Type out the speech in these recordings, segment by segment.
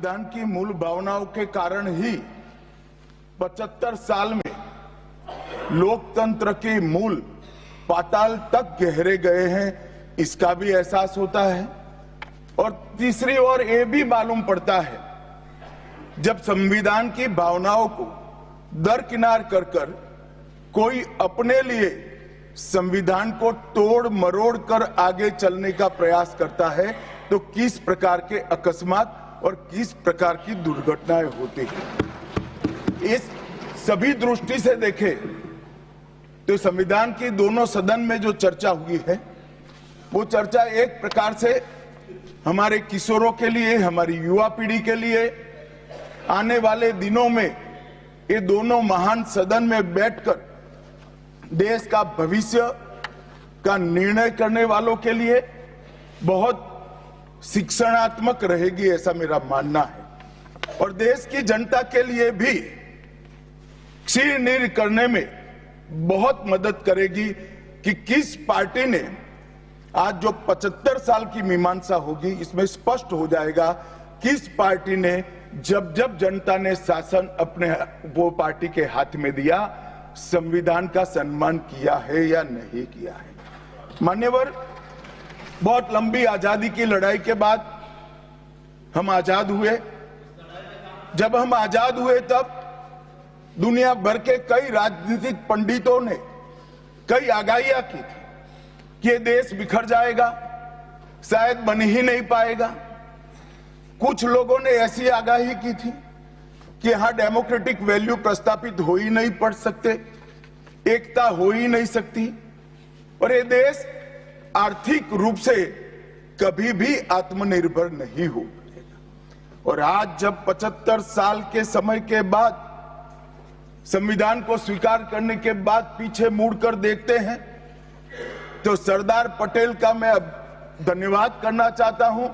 संविधान की मूल भावनाओं के कारण ही 75 साल में लोकतंत्र के मूल पाताल तक गहरे गए हैं, इसका भी एहसास होता है। और तीसरी ओर ये भी मालूम पड़ता है, जब संविधान की भावनाओं को दरकिनार कर कोई अपने लिए संविधान को तोड़ मरोड़ कर आगे चलने का प्रयास करता है, तो किस प्रकार के अकस्मात और किस प्रकार की दुर्घटनाएं होती हैं। इस सभी दृष्टि से देखें तो संविधान की दोनों सदन में जो चर्चा हुई है, वो चर्चा एक प्रकार से हमारे किशोरों के लिए, हमारी युवा पीढ़ी के लिए आने वाले दिनों में ये दोनों महान सदन में बैठकर देश का भविष्य का निर्णय करने वालों के लिए बहुत शिक्षणात्मक रहेगी, ऐसा मेरा मानना है। और देश की जनता के लिए भी क्षीर करने में बहुत मदद करेगी कि किस पार्टी ने आज जो 75 साल की मीमांसा होगी, इसमें स्पष्ट हो जाएगा किस पार्टी ने जब जब जनता ने शासन अपने वो पार्टी के हाथ में दिया, संविधान का सम्मान किया है या नहीं किया है। मान्यवर, बहुत लंबी आजादी की लड़ाई के बाद हम आजाद हुए। जब हम आजाद हुए तब दुनिया भर के कई राजनीतिक पंडितों ने कई आगाहियां की थी कि ये देश बिखर जाएगा, शायद बन ही नहीं पाएगा। कुछ लोगों ने ऐसी आगाही की थी कि यहां डेमोक्रेटिक वैल्यू प्रस्तापित हो ही नहीं पड़ सकते, एकता हो ही नहीं सकती और ये देश आर्थिक रूप से कभी भी आत्मनिर्भर नहीं हो पाएगा। और आज जब 75 साल के समय के बाद संविधान को स्वीकार करने के बाद पीछे मुड़कर देखते हैं, तो सरदार पटेल का मैं अब धन्यवाद करना चाहता हूं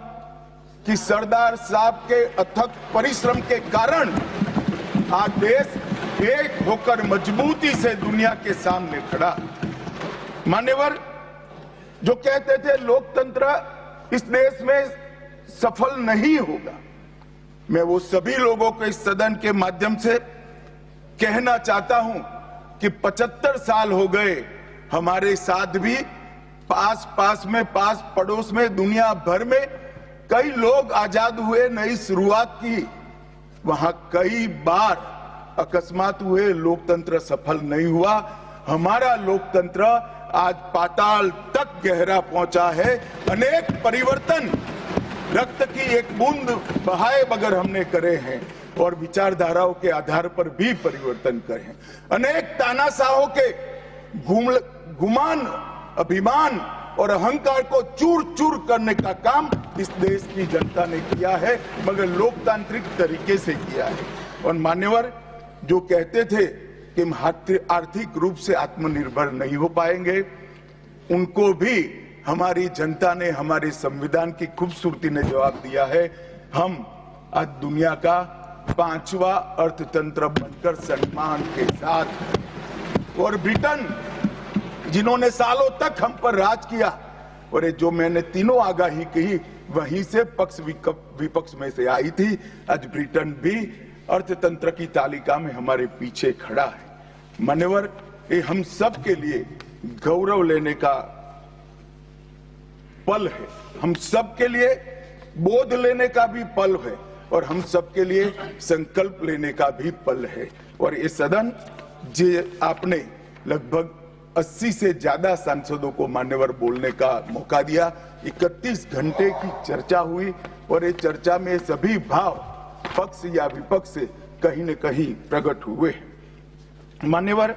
कि सरदार साहब के अथक परिश्रम के कारण आज देश एक होकर मजबूती से दुनिया के सामने खड़ा। मान्यवर, जो कहते थे लोकतंत्र इस देश में सफल नहीं होगा, मैं वो सभी लोगों को इस सदन के माध्यम से कहना चाहता हूं कि 75 साल हो गए, हमारे साथ भी पास पड़ोस में दुनिया भर में कई लोग आजाद हुए, नई शुरुआत की, वहां कई बार अकस्मात हुए, लोकतंत्र सफल नहीं हुआ। हमारा लोकतंत्र आज पाताल तक गहरा पहुंचा है। अनेक परिवर्तन रक्त की एक बूंद बहाए बगैर हमने करे हैं और विचारधाराओं के आधार पर भी परिवर्तन करे हैं। अनेक तानाशाहों के गुमान, अभिमान और अहंकार को चूर चूर करने का काम इस देश की जनता ने किया है, मगर लोकतांत्रिक तरीके से किया है। और मान्यवर, जो कहते थे कि हम आर्थिक रूप से आत्मनिर्भर नहीं हो पाएंगे, उनको भी हमारी जनता ने, हमारे संविधान की खूबसूरती ने जवाब दिया है। हम आज दुनिया का 5वां अर्थतंत्र बनकर सम्मान के साथ, और ब्रिटेन जिन्होंने सालों तक हम पर राज किया, और ये जो मैंने तीनों आगाही कही वहीं से पक्ष विपक्ष में से आई थी, आज ब्रिटेन भी अर्थतंत्र की तालिका में हमारे पीछे खड़ा है। मान्यवर, ये हम सब के लिए गौरव लेने का पल है, हम सब के लिए बोध लेने का भी पल है और हम सब के लिए संकल्प लेने का भी पल है। और ये सदन जे आपने लगभग 80 से ज्यादा सांसदों को मान्यवर बोलने का मौका दिया, 31 घंटे की चर्चा हुई और ये चर्चा में सभी भाव पक्ष या विपक्ष से कहीं न कहीं प्रकट हुए। मान्यवर,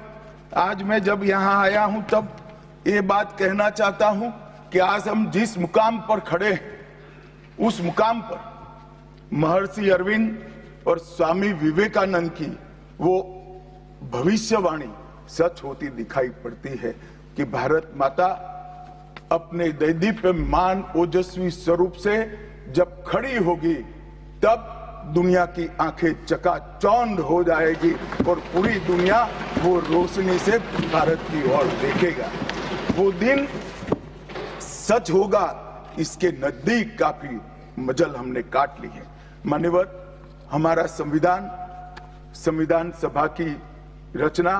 आज मैं जब यहां आया हूं तब ये बात कहना चाहता हूं कि आज हम जिस मुकाम पर खड़े हैं, उस मुकाम पर महर्षि अरविंद और स्वामी विवेकानंद की वो भविष्यवाणी सच होती दिखाई पड़ती है कि भारत माता अपने दैदीप्यमान ओजस्वी स्वरूप से जब खड़ी होगी, तब दुनिया की आंखें चकाचौंध हो जाएगी और पूरी दुनिया वो रोशनी से भारत की ओर देखेगा। वो दिन सच होगा, इसके नजदीक काफी मजल हमने काट ली है। मान्यवर, हमारा संविधान, संविधान सभा की रचना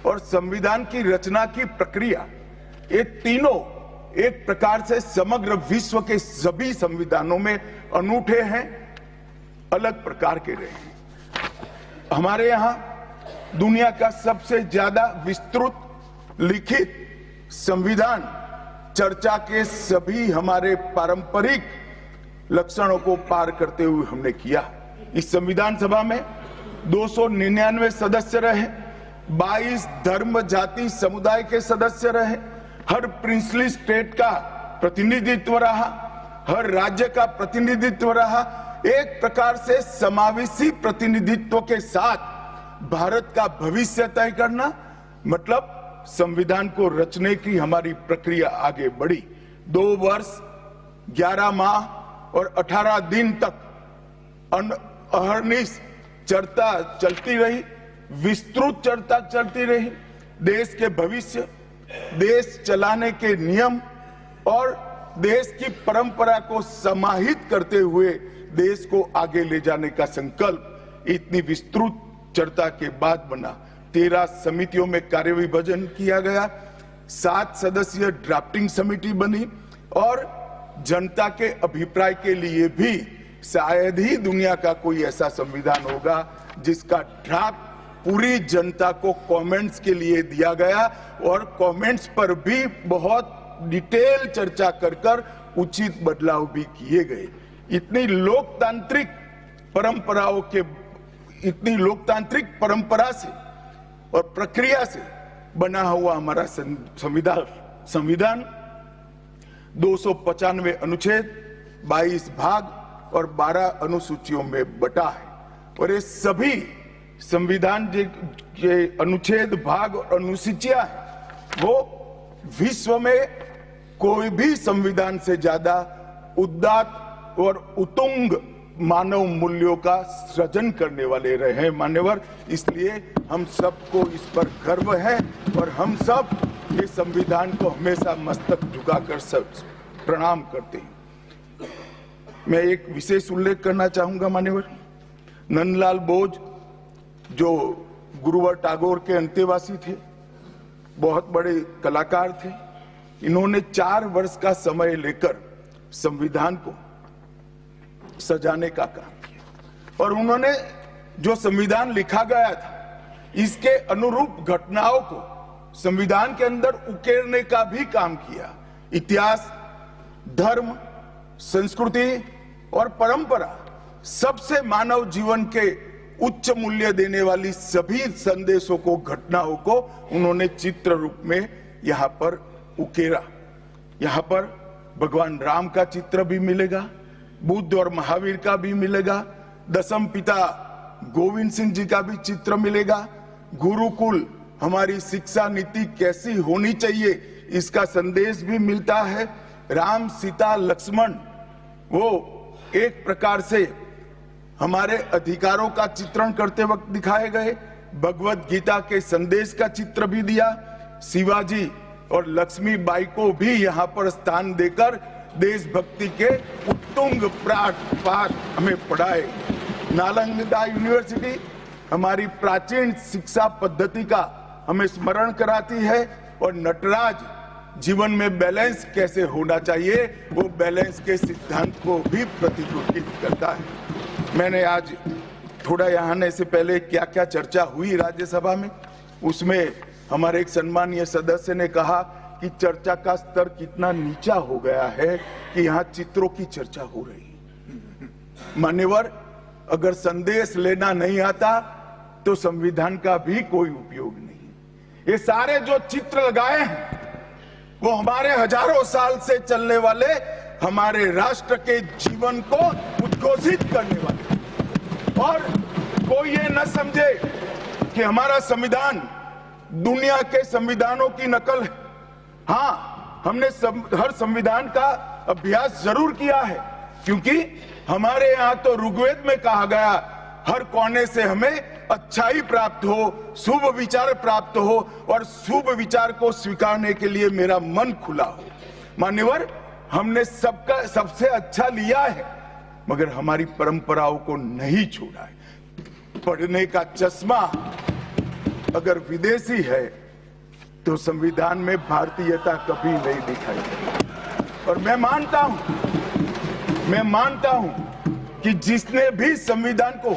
और संविधान की रचना की प्रक्रिया, ये तीनों एक प्रकार से समग्र विश्व के सभी संविधानों में अनूठे हैं, अलग प्रकार के रहे हैं। हमारे यहां दुनिया का सबसे ज्यादा विस्तृत लिखित संविधान चर्चा के सभी हमारे पारंपरिक लक्षणों को पार करते हुए हमने किया। इस संविधान सभा में 299 सदस्य रहे, 22 धर्म जाति समुदाय के सदस्य रहे, हर प्रिंसली स्टेट का प्रतिनिधित्व रहा, हर राज्य का प्रतिनिधित्व रहा। एक प्रकार से समावेशी प्रतिनिधित्व के साथ भारत का भविष्य तय करना, मतलब संविधान को रचने की हमारी प्रक्रिया आगे बढ़ी। 2 वर्ष 11 माह और 18 दिन तक अहर्निश चर्चा चलती रही, विस्तृत चर्चा चलती रही। देश के भविष्य, देश चलाने के नियम और देश की परंपरा को समाहित करते हुए देश को आगे ले जाने का संकल्प इतनी विस्तृत चर्चा के बाद बना। 13 समितियों में कार्यविभाजन किया गया, 7 सदस्यीय ड्राफ्टिंग समिति बनी और जनता के अभिप्राय के लिए भी शायद ही दुनिया का कोई ऐसा संविधान होगा जिसका ड्राफ्ट पूरी जनता को कमेंट्स के लिए दिया गया और कमेंट्स पर भी बहुत डिटेल चर्चा कर उचित बदलाव भी किए गए। इतनी लोकतांत्रिक परंपरा से और प्रक्रिया से बना हुआ हमारा संविधान 295 अनुच्छेद, 22 भाग और 12 अनुसूचियों में बटा है। और ये सभी संविधान के अनुच्छेद, भाग और अनुसूचियां हैं, वो विश्व में कोई भी संविधान से ज्यादा उदात्त और उत्तुंग मानव मूल्यों का सृजन करने वाले रहे हैं मान्यवर। इसलिए हम सबको इस पर गर्व है और हम सब इस संविधान को हमेशा मस्तक झुकाकर सब प्रणाम करते हैं। मैं एक विशेष उल्लेख करना चाहूंगा मान्यवर। नंदलाल बोस जो गुरुवर टैगोर के अंतेवासी थे, बहुत बड़े कलाकार थे, इन्होंने 4 वर्ष का समय लेकर संविधान को सजाने का काम किया और उन्होंने जो संविधान लिखा गया था इसके अनुरूप घटनाओं को संविधान के अंदर उकेरने का भी काम किया। इतिहास, धर्म, संस्कृति और परंपरा, सबसे मानव जीवन के उच्च मूल्य देने वाली सभी संदेशों को, घटनाओं को उन्होंने चित्र रूप में यहां पर उकेरा। यहां पर भगवान राम का चित्र भी मिलेगा, बुद्ध और महावीर का भी मिलेगा, दशम पिता गोविंद सिंह जी का भी चित्र मिलेगा, गुरुकुल, हमारी शिक्षा नीति कैसी होनी चाहिए इसका संदेश भी मिलता है। राम, सीता, लक्ष्मण वो एक प्रकार से हमारे अधिकारों का चित्रण करते वक्त दिखाए गए। भगवत गीता के संदेश का चित्र भी दिया। शिवाजी और लक्ष्मीबाई को भी यहाँ पर स्थान देकर देशभक्ति के उत्तुंग पाठ हमें पढ़ाए। नालंदा यूनिवर्सिटी हमारी प्राचीन शिक्षा पद्धति का हमें स्मरण कराती है और नटराज जीवन में बैलेंस कैसे होना चाहिए वो बैलेंस के सिद्धांत को भी प्रतिरूपित करता है। मैंने आज थोड़ा यहाँ आने से पहले क्या क्या चर्चा हुई राज्यसभा में, उसमें हमारे एक सम्मानीय सदस्य ने कहा कि चर्चा का स्तर कितना नीचा हो गया है कि यहाँ चित्रों की चर्चा हो रही है। मान्यवर, अगर संदेश लेना नहीं आता तो संविधान का भी कोई उपयोग नहीं। ये सारे जो चित्र लगाए हैं वो हमारे हजारों साल से चलने वाले हमारे राष्ट्र के जीवन को उद्घोषित करने वाले। और कोई ये न समझे कि हमारा संविधान दुनिया के संविधानों की नकल है। हाँ, हमने हर संविधान का अभ्यास जरूर किया है, क्योंकि हमारे यहाँ तो ऋग्वेद में कहा गया हर कोने से हमें अच्छाई प्राप्त हो, शुभ विचार प्राप्त हो और शुभ विचार को स्वीकारने के लिए मेरा मन खुला हो। मान्यवर, हमने सबका सबसे अच्छा लिया है, मगर हमारी परंपराओं को नहीं छोड़ा है। पढ़ने का चश्मा अगर विदेशी है तो संविधान में भारतीयता कभी नहीं दिखाई देती। और मैं मानता हूं कि जिसने भी संविधान को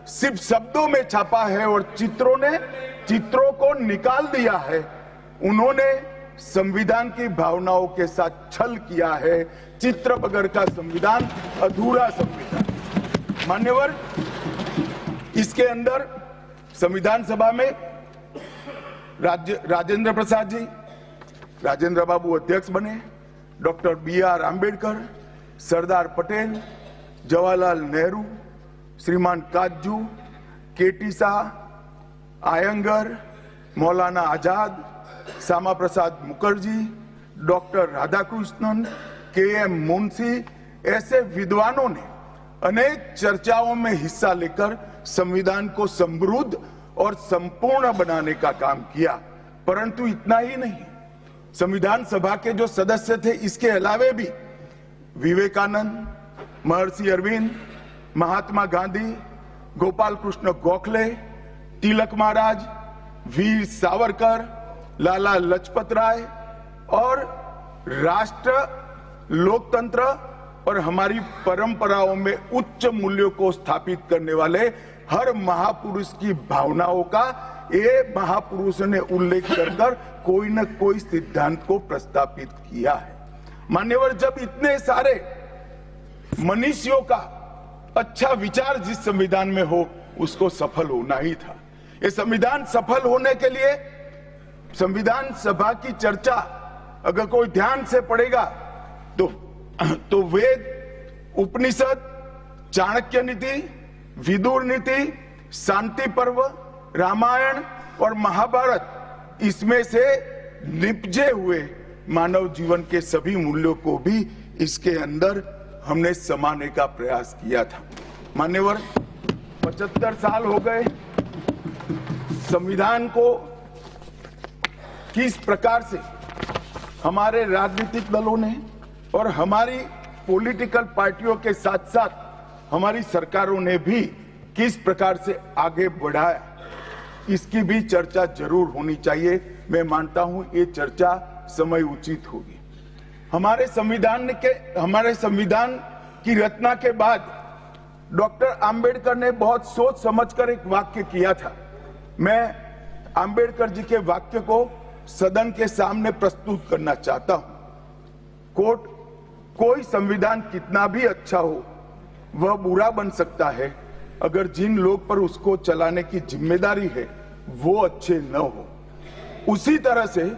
सिर्फ शब्दों में छापा है और चित्रों को निकाल दिया है, उन्होंने संविधान की भावनाओं के साथ छल किया है। चित्र बगैर का संविधान अधूरा संविधान। मान्यवर, इसके अंदर संविधान सभा में राजेंद्र प्रसाद जी, राजेंद्र बाबू अध्यक्ष बने, डॉक्टर BR आंबेडकर, सरदार पटेल, जवाहरलाल नेहरू, श्रीमान काजू, KT Shah, Iyengar, Maulana Azad, Shyama Prasad Mukherjee, doctor Radhakrishnan, KM Munshi, ऐसे विद्वानों ने अनेक चर्चाओं में हिस्सा लेकर संविधान को समृद्ध और संपूर्ण बनाने का काम किया। परंतु इतना ही नहीं, संविधान सभा के जो सदस्य थे, इसके अलावे भी विवेकानंद, महर्षि अरविंद, महात्मा गांधी, गोपाल कृष्ण गोखले, तिलक महाराज, वीर सावरकर, लाला लजपत राय और राष्ट्र, लोकतंत्र और हमारी परंपराओं में उच्च मूल्यों को स्थापित करने वाले हर महापुरुष की भावनाओं का ये महापुरुषों ने उल्लेख कर कोई न कोई सिद्धांत को प्रस्तावित किया है। मान्यवर, जब इतने सारे मनुष्यों का अच्छा विचार जिस संविधान में हो, उसको सफल होना ही था। ये संविधान सफल होने के लिए संविधान सभा की चर्चा अगर कोई ध्यान से पढ़ेगा तो वेद, उपनिषद, चाणक्य नीति, विदुर नीति, शांति पर्व, रामायण और महाभारत, इसमें से निपजे हुए मानव जीवन के सभी मूल्यों को भी इसके अंदर हमने समाने का प्रयास किया था। मान्यवर, 75 साल हो गए संविधान को किस प्रकार से हमारे राजनीतिक दलों ने और हमारी पॉलिटिकल पार्टियों के साथ साथ हमारी सरकारों ने भी किस प्रकार से आगे बढ़ाया, इसकी भी चर्चा जरूर होनी चाहिए। मैं मानता हूं ये चर्चा समय उचित होगी। हमारे संविधान की रचना के बाद डॉक्टर आंबेडकर ने बहुत सोच समझकर एक वाक्य किया था। मैं आंबेडकर जी के वाक्य को सदन के सामने प्रस्तुत करना चाहता हूं। कोट, कोई संविधान कितना भी अच्छा हो, वह बुरा बन सकता है अगर जिन लोग पर उसको चलाने की जिम्मेदारी है वो अच्छे न हो। उसी तरह से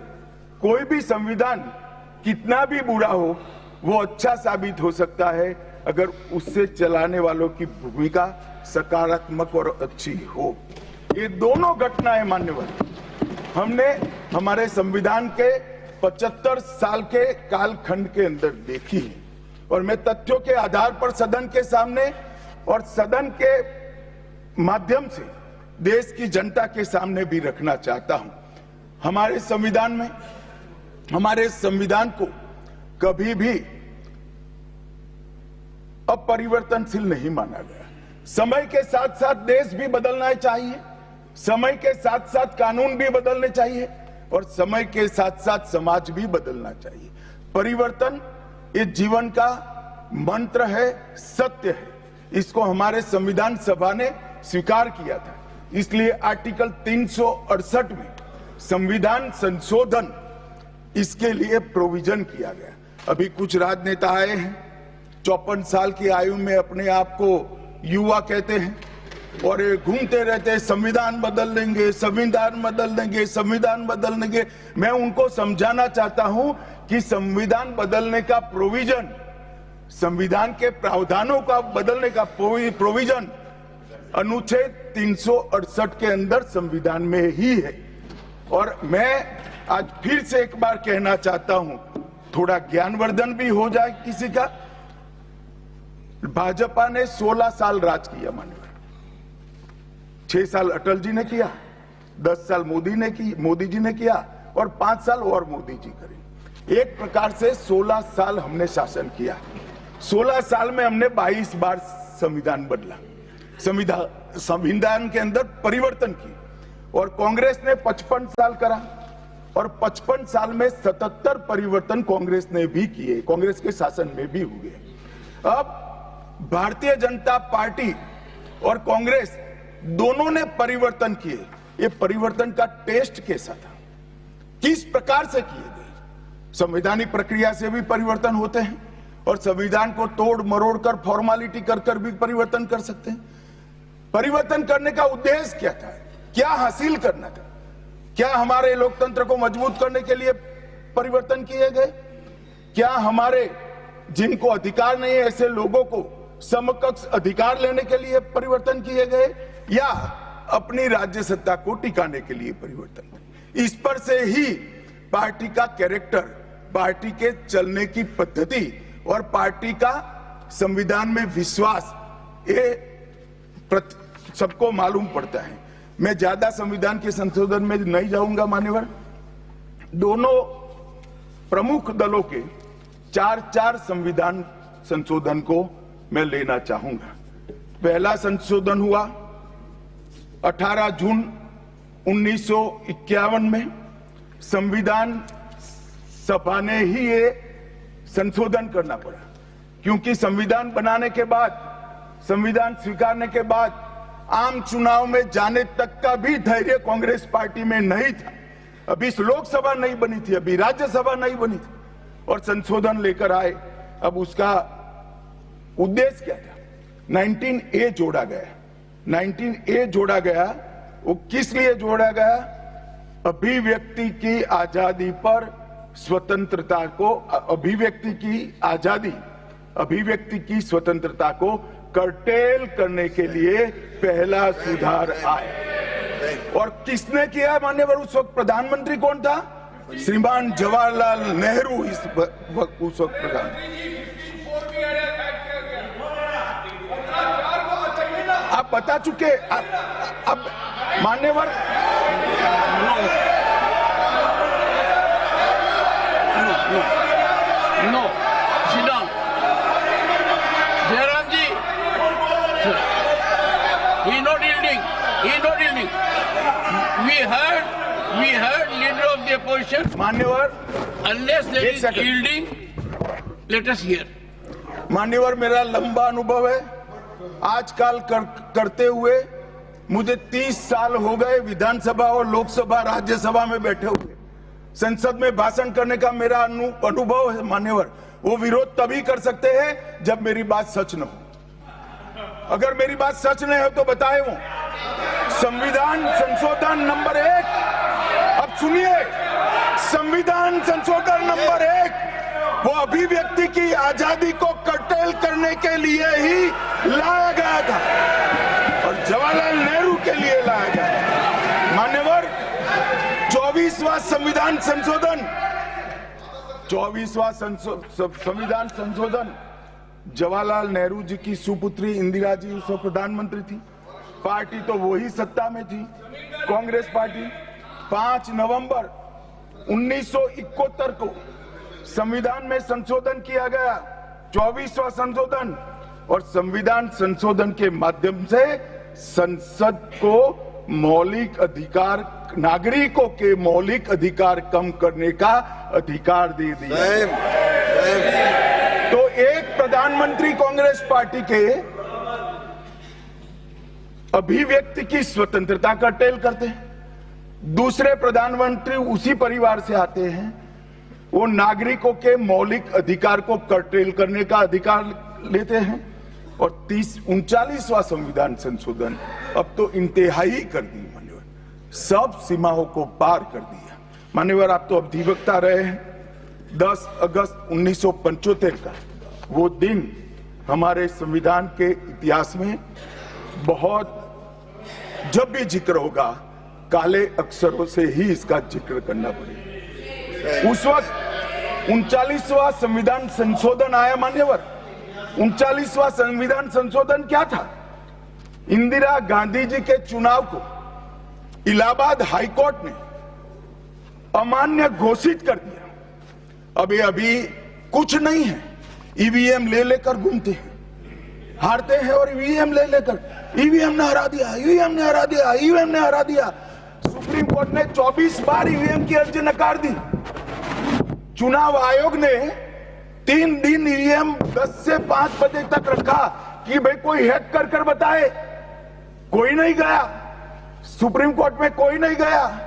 कोई भी संविधान कितना भी बुरा हो, वो अच्छा साबित हो सकता है अगर उससे चलाने वालों की भूमिका सकारात्मक और अच्छी हो। ये दोनों घटनाएं मान्यवर हमने हमारे संविधान के 75 साल के कालखंड के अंदर देखी है और मैं तथ्यों के आधार पर सदन के सामने और सदन के माध्यम से देश की जनता के सामने भी रखना चाहता हूं। हमारे संविधान को कभी भी अपरिवर्तनशील नहीं माना गया। समय के साथ साथ देश भी बदलना चाहिए, समय के साथ साथ कानून भी बदलने चाहिए और समय के साथ साथ समाज भी बदलना चाहिए। परिवर्तन ये जीवन का मंत्र है, सत्य है। इसको हमारे संविधान सभा ने स्वीकार किया था। इसलिए आर्टिकल 368 में संविधान संशोधन, इसके लिए प्रोविजन किया गया। अभी कुछ राजनेता आए हैं, 54 साल की आयु में अपने आप को युवा कहते हैं और ये घूमते रहते हैं, संविधान बदल देंगे, संविधान बदल देंगे, संविधान बदल देंगे। मैं उनको समझाना चाहता हूं कि संविधान बदलने का प्रोविजन, संविधान के प्रावधानों का बदलने का प्रोविजन अनुच्छेद 368 के अंदर संविधान में ही है। और मैं आज फिर से एक बार कहना चाहता हूं, थोड़ा ज्ञानवर्धन भी हो जाए किसी का। भाजपा ने 16 साल राज किया मान्यवर, 6 साल अटल जी ने किया, 10 साल मोदी जी ने किया और 5 साल और मोदी जी करें। एक प्रकार से 16 साल हमने शासन किया। 16 साल में हमने 22 बार संविधान बदला, संविधान के अंदर परिवर्तन की, और कांग्रेस ने 55 साल करा, और 55 साल में 77 परिवर्तन कांग्रेस ने भी किए, कांग्रेस के शासन में भी हुए। अब भारतीय जनता पार्टी और कांग्रेस दोनों ने परिवर्तन किए। ये परिवर्तन का टेस्ट कैसा था, किस प्रकार से किए गए? संवैधानिक प्रक्रिया से भी परिवर्तन होते हैं, और संविधान को तोड़ मरोड़ कर, फॉर्मेलिटी कर भी परिवर्तन कर सकते हैं। परिवर्तन करने का उद्देश्य क्या था, क्या हासिल करना था? क्या हमारे लोकतंत्र को मजबूत करने के लिए परिवर्तन किए गए? क्या हमारे जिनको अधिकार नहीं है ऐसे लोगों को समकक्ष अधिकार लेने के लिए परिवर्तन किए गए, या अपनी राज्य सत्ता को टिकाने के लिए परिवर्तन? इस पर से ही पार्टी का कैरेक्टर, पार्टी के चलने की पद्धति और पार्टी का संविधान में विश्वास, ये सबको मालूम पड़ता है। मैं ज्यादा संविधान के संशोधन में नहीं जाऊंगा मान्यवर। दोनों प्रमुख दलों के 4 संविधान संशोधन को मैं लेना चाहूंगा। पहला संशोधन हुआ 18 जून 1951 में। संविधान सभा ने ही ये संशोधन करना पड़ा, क्योंकि संविधान बनाने के बाद, संविधान स्वीकारने के बाद आम चुनाव में जाने तक का भी धैर्य कांग्रेस पार्टी में नहीं था। अभी लोकसभा नहीं बनी थी, अभी राज्यसभा नहीं बनी थी, और संशोधन लेकर आए। अब उसका उद्देश्य क्या था? 19A जोड़ा गया। 19A जोड़ा गया, वो किस लिए जोड़ा गया? अभिव्यक्ति की आजादी पर स्वतंत्रता को, अभिव्यक्ति की आजादी, अभिव्यक्ति की स्वतंत्रता को कर्टेल करने के लिए पहला सुधार आया। और किसने किया मान्यवर? उस वक्त प्रधानमंत्री कौन था? श्रीमान जवाहरलाल नेहरू उस वक्त प्रधान। आप बता चुके। अब मान्यवर, no, sit down. Jairam ji, he not yielding. He not yielding. We heard leader of the opposition. मान्यवर, Unless there is yielding, let us hear. मान्यवर, मेरा लंबा अनुभव है आजकल करते हुए। मुझे 30 साल हो गए विधानसभा और लोकसभा राज्यसभा में बैठे हुए। संसद में भाषण करने का मेरा अनुभव है मान्यवर। वो विरोध तभी कर सकते हैं जब मेरी बात सच न हो। अगर मेरी बात सच नहीं हो तो बताए वो। संविधान संशोधन नंबर 1, अब सुनिए, संविधान संशोधन नंबर 1 वो अभिव्यक्ति की आजादी को कर्टेल करने के लिए ही लाया गया था, और जवाहरलाल नेहरू के लिए लाया गया था। मान्यवर, 24वां संविधान संशोधन, 24वां संविधान संशोधन जवाहरलाल नेहरू जी की सुपुत्री इंदिरा जी उस वक्त प्रधानमंत्री थी। पार्टी तो वही सत्ता में थी, कांग्रेस पार्टी। 5 नवंबर 1971 को संविधान में संशोधन किया गया, 24वां संशोधन। और संविधान संशोधन के माध्यम से संसद को मौलिक अधिकार, नागरिकों के मौलिक अधिकार कम करने का अधिकार दे दिया। तो एक प्रधानमंत्री कांग्रेस पार्टी के अभिव्यक्ति की स्वतंत्रता का टेल करते हैं, दूसरे प्रधानमंत्री उसी परिवार से आते हैं, वो नागरिकों के मौलिक अधिकार को कर्टेल करने का अधिकार लेते हैं। और 39वां संविधान संशोधन अब तो इंतहाई कर दी मान्यवर, सब सीमाओं को पार कर दिया। मान्यवर, आप तो अधिवक्ता रहे हैं। 10 अगस्त 1975 का वो दिन हमारे संविधान के इतिहास में बहुत, जब भी जिक्र होगा काले अक्षरों से ही इसका जिक्र करना पड़ेगा। उस वक्त 39वां संविधान संशोधन आया मान्यवर। 39वां संविधान संशोधन क्या था? इंदिरा गांधी जी के चुनाव को इलाहाबाद हाईकोर्ट ने अमान्य घोषित कर दिया। अब ये अभी कुछ नहीं है, ईवीएम ले लेकर घूमते हैं, हारते हैं और ईवीएम ले लेकर, ईवीएम ने हरा दिया, ईवीएम ने हरा दिया, ईवीएम ने हरा दिया। सुप्रीम कोर्ट ने 24 बार ईवीएम की अर्जी नकार दी। चुनाव आयोग ने 3 दिन ईवीएम 10 से 5 बजे तक रखा कि भाई कोई हैक कर बताए। कोई नहीं गया, सुप्रीम कोर्ट में कोई नहीं गया।